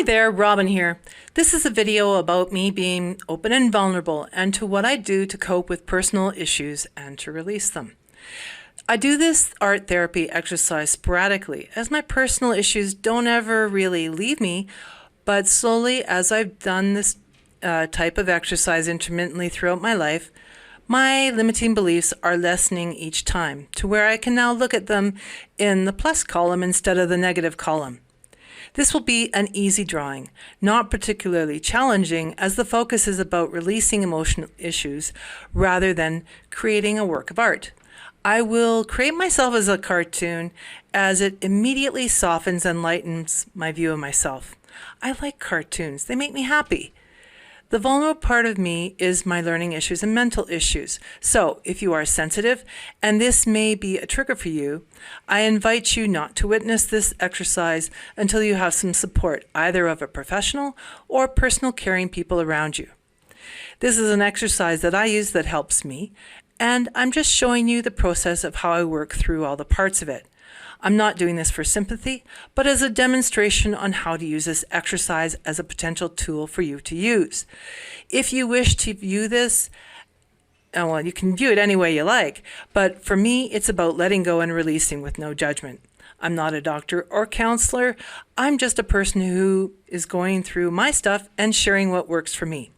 Hi there, Robin here. This is a video about me being open and vulnerable and to what I do to cope with personal issues and to release them. I do this art therapy exercise sporadically as my personal issues don't ever really leave me, but slowly as I've done this type of exercise intermittently throughout my life, my limiting beliefs are lessening each time to where I can now look at them in the plus column instead of the negative column. This will be an easy drawing, not particularly challenging as the focus is about releasing emotional issues rather than creating a work of art. I will create myself as a cartoon as it immediately softens and lightens my view of myself. I like cartoons. They make me happy. The vulnerable part of me is my learning issues and mental issues. So if you are sensitive and this may be a trigger for you, I invite you not to witness this exercise until you have some support, either of a professional or personal caring people around you. This is an exercise that I use that helps me, and I'm just showing you the process of how I work through all the parts of it. I'm not doing this for sympathy, but as a demonstration on how to use this exercise as a potential tool for you to use. If you wish to view this, well, you can view it any way you like, but for me, it's about letting go and releasing with no judgment. I'm not a doctor or counselor. I'm just a person who is going through my stuff and sharing what works for me.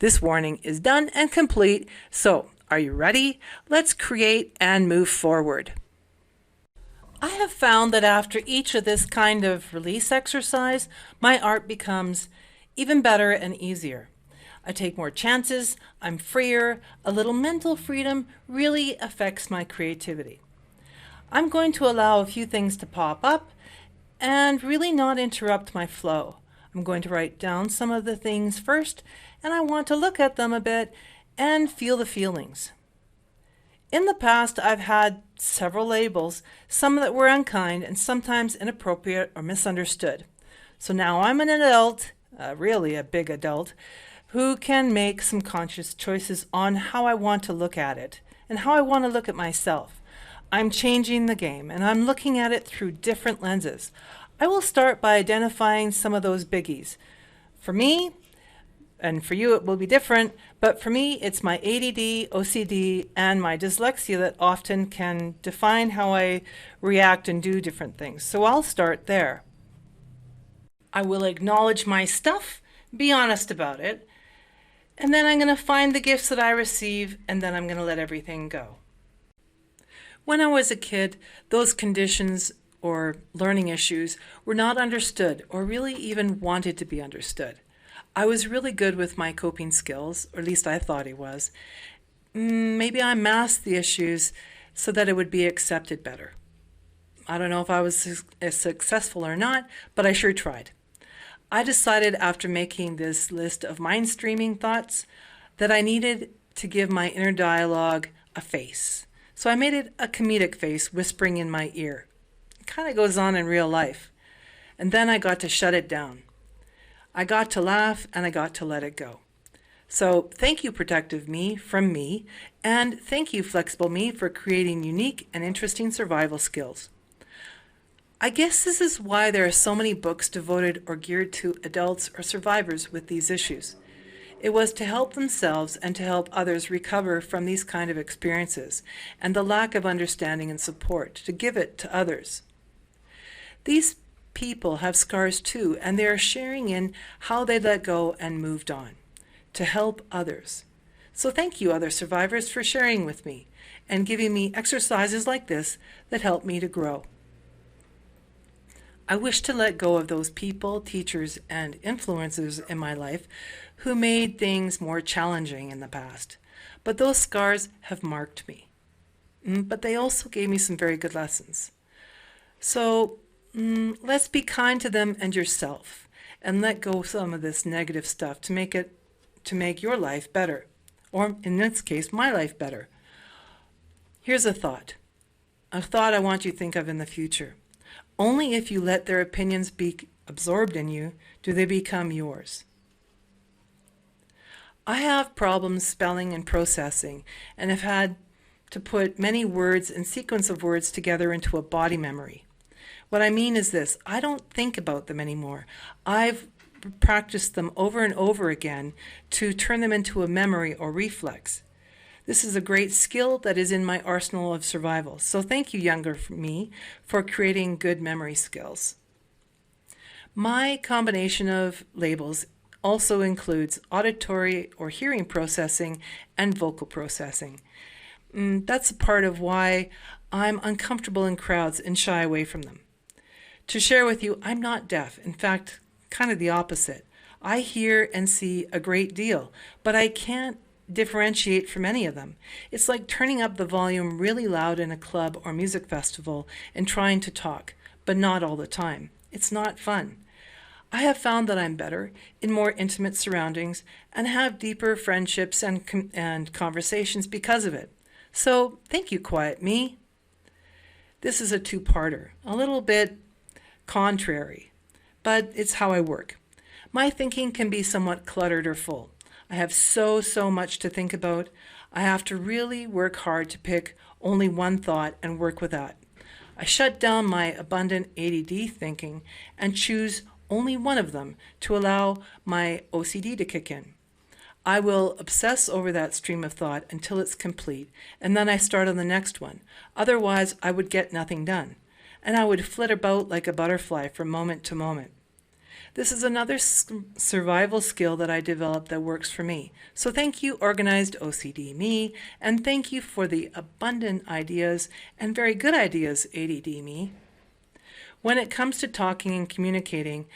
This warning is done and complete, so are you ready? Let's create and move forward. I have found that after each of this kind of release exercise, my art becomes even better and easier. I take more chances, I'm freer, a little mental freedom really affects my creativity. I'm going to allow a few things to pop up and really not interrupt my flow. I'm going to write down some of the things first, and I want to look at them a bit and feel the feelings. In the past, I've had several labels, some that were unkind and sometimes inappropriate or misunderstood. So now I'm an adult, really a big adult, who can make some conscious choices on how I want to look at it and how I want to look at myself. I'm changing the game and I'm looking at it through different lenses. I will start by identifying some of those biggies. For me, and for you it will be different, but for me it's my ADD, OCD, and my dyslexia that often can define how I react and do different things. So I'll start there. I will acknowledge my stuff, be honest about it, and then I'm going to find the gifts that I receive, and then I'm going to let everything go. When I was a kid, those conditions or learning issues were not understood or really even wanted to be understood. I was really good with my coping skills, or at least I thought I was. Maybe I masked the issues so that it would be accepted better. I don't know if I was as successful or not, but I sure tried. I decided after making this list of mind-streaming thoughts that I needed to give my inner dialogue a face. So I made it a comedic face whispering in my ear. It kind of goes on in real life. And then I got to shut it down. I got to laugh and I got to let it go. So thank you, Protective Me, from me, and thank you, Flexible Me, for creating unique and interesting survival skills. I guess this is why there are so many books devoted or geared to adults or survivors with these issues. It was to help themselves and to help others recover from these kind of experiences and the lack of understanding and support, to give it to others. These people have scars too, and they are sharing in how they let go and moved on to help others. So thank you, other survivors, for sharing with me and giving me exercises like this that help me to grow. I wish to let go of those people, teachers, and influencers in my life who made things more challenging in the past. But those scars have marked me. But they also gave me some very good lessons. So let's be kind to them and yourself and let go of some of this negative stuff to make your life better, or in this case, my life better. Here's a thought I want you to think of in the future. Only if you let their opinions be absorbed in you do they become yours. I have problems spelling and processing and have had to put many words and sequence of words together into a body memory. What I mean is this: I don't think about them anymore. I've practiced them over and over again to turn them into a memory or reflex. This is a great skill that is in my arsenal of survival. So thank you, younger me, for creating good memory skills. My combination of labels also includes auditory or hearing processing and vocal processing. That's a part of why I'm uncomfortable in crowds and shy away from them. To share with you, I'm not deaf. In fact, kind of the opposite. I hear and see a great deal, but I can't differentiate from any of them. It's like turning up the volume really loud in a club or music festival and trying to talk, but not all the time. It's not fun. I have found that I'm better in more intimate surroundings and have deeper friendships and conversations because of it. So thank you, quiet me. This is a two-parter, a little bit contrary, but it's how I work. My thinking can be somewhat cluttered or full. I have so much to think about. I have to really work hard to pick only one thought and work with that. I shut down my abundant ADD thinking and choose only one of them to allow my OCD to kick in. I will obsess over that stream of thought until it's complete, and then I start on the next one. Otherwise, I would get nothing done, and I would flit about like a butterfly from moment to moment. This is another survival skill that I developed that works for me. So thank you, organized OCD me, and thank you for the abundant ideas and very good ideas, ADD me. When it comes to talking and communicating,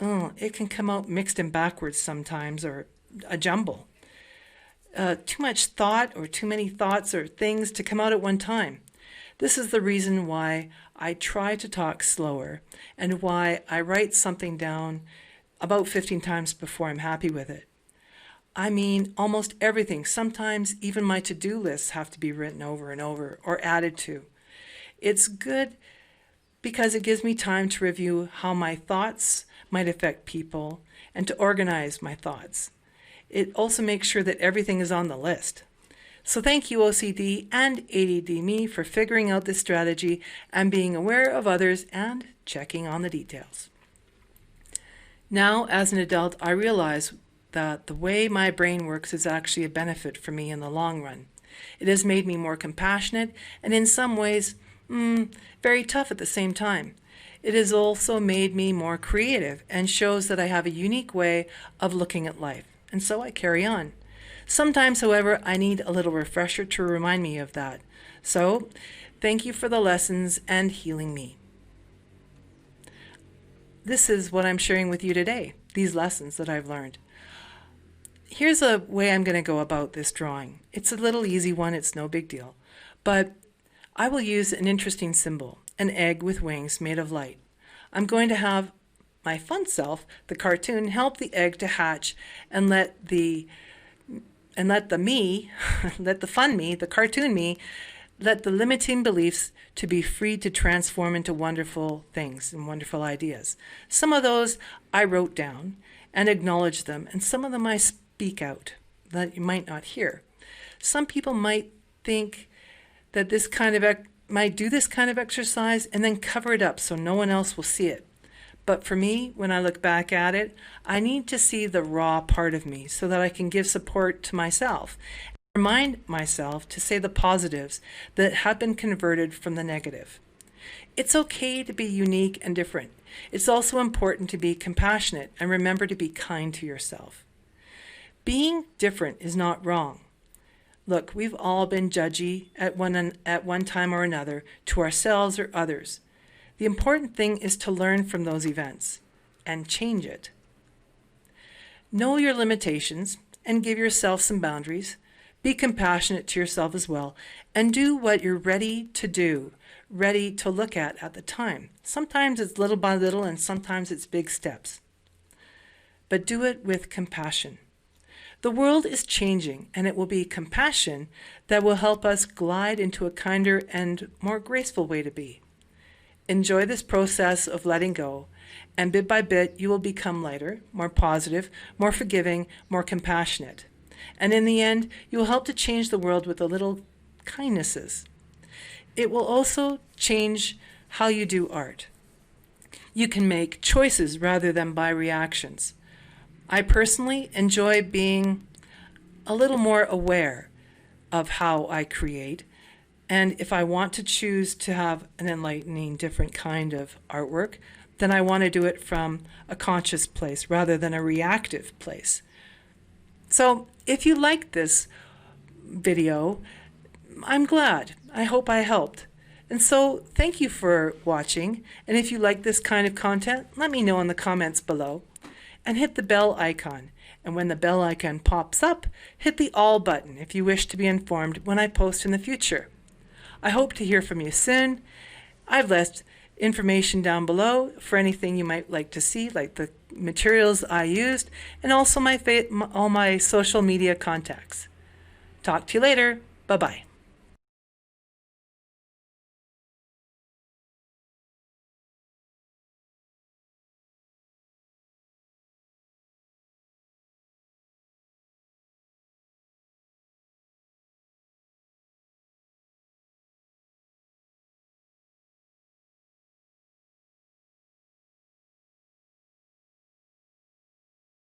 it can come out mixed and backwards sometimes, or a jumble. Too much thought or too many thoughts or things to come out at one time. This is the reason why I try to talk slower and why I write something down about 15 times before I'm happy with it. I mean, almost everything. Sometimes even my to-do lists have to be written over and over or added to. It's good because it gives me time to review how my thoughts might affect people and to organize my thoughts. It also makes sure that everything is on the list. So thank you, OCD and ADD me, for figuring out this strategy and being aware of others and checking on the details. Now, as an adult, I realize that the way my brain works is actually a benefit for me in the long run. It has made me more compassionate and in some ways, very tough at the same time. It has also made me more creative and shows that I have a unique way of looking at life. And so I carry on. Sometimes, however, I need a little refresher to remind me of that. So, thank you for the lessons and healing me. This is what I'm sharing with you today, these lessons that I've learned. Here's a way I'm going to go about this drawing. It's a little easy one, it's no big deal. But I will use an interesting symbol, an egg with wings made of light. I'm going to have my fun self, the cartoon, help the egg to hatch and let the fun me, the cartoon me, let the limiting beliefs to be free to transform into wonderful things and wonderful ideas. Some of those I wrote down and acknowledged them, and some of them I speak out that you might not hear. Some people might think that might do this kind of exercise and then cover it up so no one else will see it. But for me, when I look back at it, I need to see the raw part of me so that I can give support to myself and remind myself to say the positives that have been converted from the negative. It's okay to be unique and different. It's also important to be compassionate and remember to be kind to yourself. Being different is not wrong. Look, we've all been judgy at one time or another to ourselves or others. The important thing is to learn from those events and change it. Know your limitations and give yourself some boundaries. Be compassionate to yourself as well, and do what you're ready to do, ready to look at the time. Sometimes it's little by little and sometimes it's big steps. But do it with compassion. The world is changing, and it will be compassion that will help us glide into a kinder and more graceful way to be. Enjoy this process of letting go, and bit by bit you will become lighter, more positive, more forgiving, more compassionate. And in the end, you will help to change the world with the little kindnesses. It will also change how you do art. You can make choices rather than by reactions. I personally enjoy being a little more aware of how I create, and if I want to choose to have an enlightening, different kind of artwork, then I want to do it from a conscious place rather than a reactive place. So if you liked this video, I'm glad. I hope I helped. And so thank you for watching. And if you like this kind of content, let me know in the comments below. And hit the bell icon. And when the bell icon pops up, hit the all button if you wish to be informed when I post in the future. I hope to hear from you soon. I've left information down below for anything you might like to see, like the materials I used, and also all my social media contacts. Talk to you later. Bye-bye.